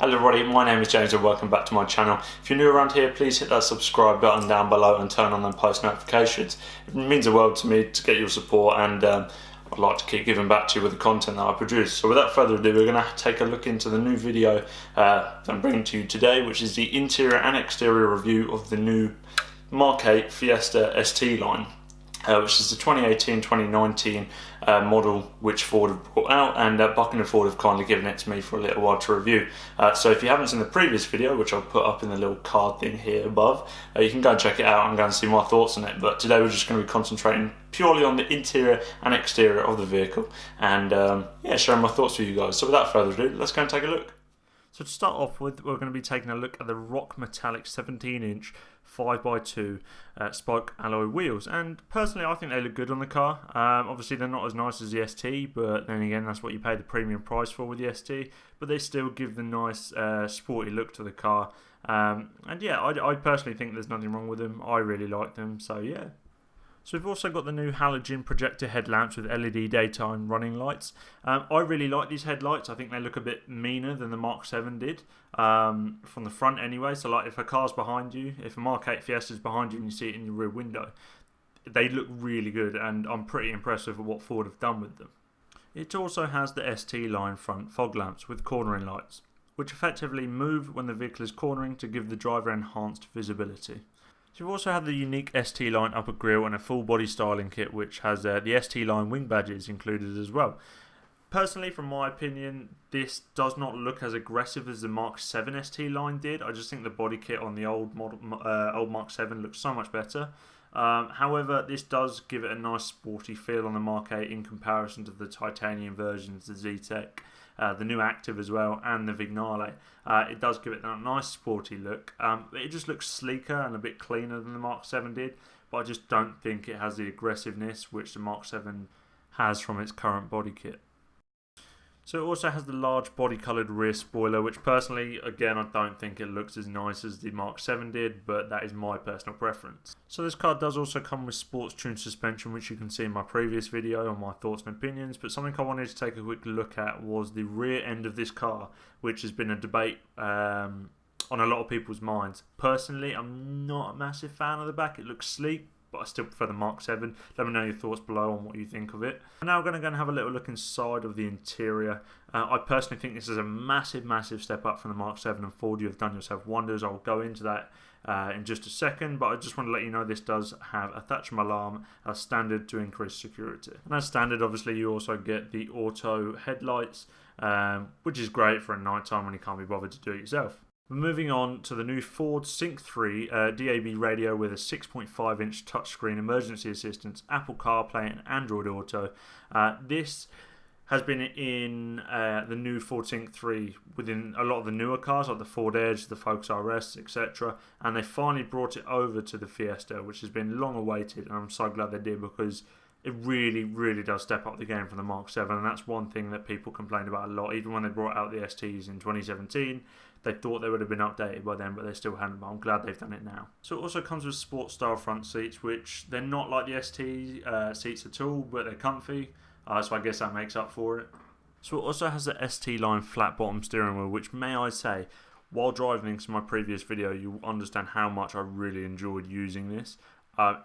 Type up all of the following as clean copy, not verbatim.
Hello everybody, my name is James and welcome back to my channel. If you're new around here, please hit that subscribe button down below and turn on them post notifications. It means the world to me to get your support, and I'd like to keep giving back to you with the content that I produce. So without further ado, we're going to take a look into the new video that I'm bringing to you today, which is the interior and exterior review of the new MK8 Fiesta ST line. Which is the 2018-2019 model which Ford have brought out, and Buckingham Ford have kindly given it to me for a little while to review. So if you haven't seen the previous video, which I'll put up in the little card thing here above, you can go and check it out and go and see my thoughts on it. But today we're just going to be concentrating purely on the interior and exterior of the vehicle, and yeah, sharing my thoughts with you guys. So without further ado, let's go and take a look. So to start off with, we're going to be taking a look at the Rock Metallic 17-inch 5x2 spoke alloy wheels, and personally I think they look good on the car. Obviously they're not as nice as the ST, but then again that's what you pay the premium price for with the ST, but they still give the nice sporty look to the car. And yeah, I personally think there's nothing wrong with them. I really like them, so yeah. So we've also got the new halogen projector headlamps with LED daytime running lights. I really like these headlights. I think they look a bit meaner than the Mark 7 did, from the front anyway. So like if a car's behind you, if a MK8 Fiesta is behind you and you see it in your rear window, they look really good, and I'm pretty impressed with what Ford have done with them. It also has the ST line front fog lamps with cornering lights, which effectively move when the vehicle is cornering to give the driver enhanced visibility. So you've also had the unique ST line upper grille and a full body styling kit, which has the ST line wing badges included as well. Personally, from my opinion, this does not look as aggressive as the Mark 7 ST line did. I just think the body kit on the old Mark 7 looks so much better. However, this does give it a nice sporty feel on the Mark 8 in comparison to the titanium versions, the Z-Tech, the new Active as well, and the Vignale. It does give it that nice sporty look. It just looks sleeker and a bit cleaner than the Mark 7 did, but I just don't think it has the aggressiveness which the Mark 7 has from its current body kit. So it also has the large body coloured rear spoiler, which personally, again, I don't think it looks as nice as the Mark 7 did, but that is my personal preference. So this car does also come with sports tuned suspension, which you can see in my previous video on my thoughts and opinions, but something I wanted to take a quick look at was the rear end of this car, which has been a debate on a lot of people's minds. Personally, I'm not a massive fan of the back. It looks sleek, but I still prefer the Mark 7. Let me know your thoughts below on what you think of it. Now we're going to go and have a little look inside of the interior. I personally think this is a massive step up from the Mark 7, and Ford, you have done yourself wonders. I'll go into that in just a second, but I just want to let you know this does have a Thatcham alarm as standard to increase security. And as standard, obviously, you also get the auto headlights, which is great for a night time when you can't be bothered to do it yourself. Moving on to the new Ford Sync 3 DAB radio with a 6.5-inch touchscreen emergency assistance, Apple CarPlay and Android Auto. This has been in the new Ford Sync 3 within a lot of the newer cars like the Ford Edge, the Focus RS, etc. And they finally brought it over to the Fiesta, which has been long awaited, and I'm so glad they did, because it really does step up the game from the Mark 7, and that's one thing that people complained about a lot. Even when they brought out the STs in 2017, they thought they would have been updated by then, but they still hadn't. But I'm glad they've done it now. So it also comes with sports style front seats, which they're not like the ST seats at all, but they're comfy, so I guess that makes up for it. So it also has the ST line flat bottom steering wheel, which, may I say, while driving this in my previous video, you'll understand how much I really enjoyed using this.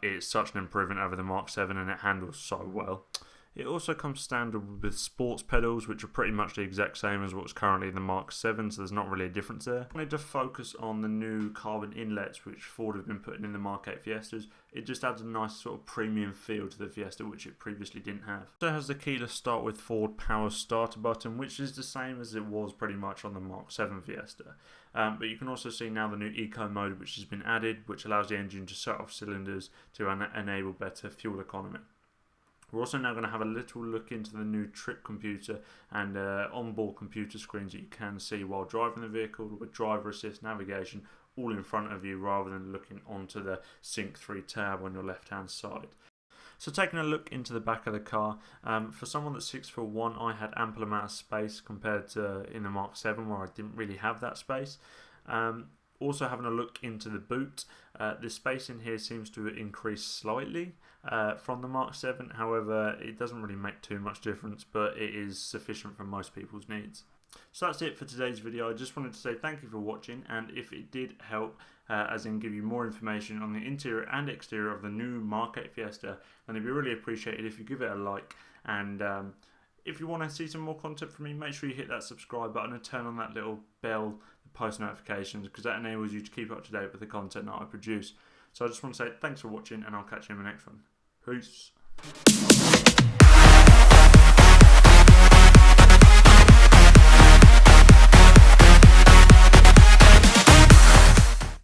It's such an improvement over the Mark 7, and it handles so well. It also comes standard with sports pedals, which are pretty much the exact same as what's currently in the Mark 7, so there's not really a difference there. I wanted to focus on the new carbon inlets which Ford have been putting in the Mark 8 Fiestas. It just adds a nice sort of premium feel to the Fiesta, which it previously didn't have. It also has the keyless start with Ford power starter button, which is the same as it was pretty much on the Mark 7 Fiesta. But you can also see now the new eco mode which has been added, which allows the engine to shut off cylinders to enable better fuel economy. We're also now going to have a little look into the new trip computer and onboard computer screens that you can see while driving the vehicle, with driver assist navigation all in front of you rather than looking onto the Sync 3 tab on your left hand side. So taking a look into the back of the car, for someone that's 6'1", I had ample amount of space compared to in the Mark 7 where I didn't really have that space. Also having a look into the boot, the space in here seems to increase slightly from the Mark 7, however it doesn't really make too much difference, but it is sufficient for most people's needs. So that's it for today's video. I just wanted to say thank you for watching, and if it did help, as in give you more information on the interior and exterior of the new MK8 Fiesta, then it'd be really appreciated if you give it a like, and if you want to see some more content from me, make sure you hit that subscribe button and turn on that little bell, the post notifications, because that enables you to keep up to date with the content that I produce. So I just want to say thanks for watching, and I'll catch you in the next one. Peace.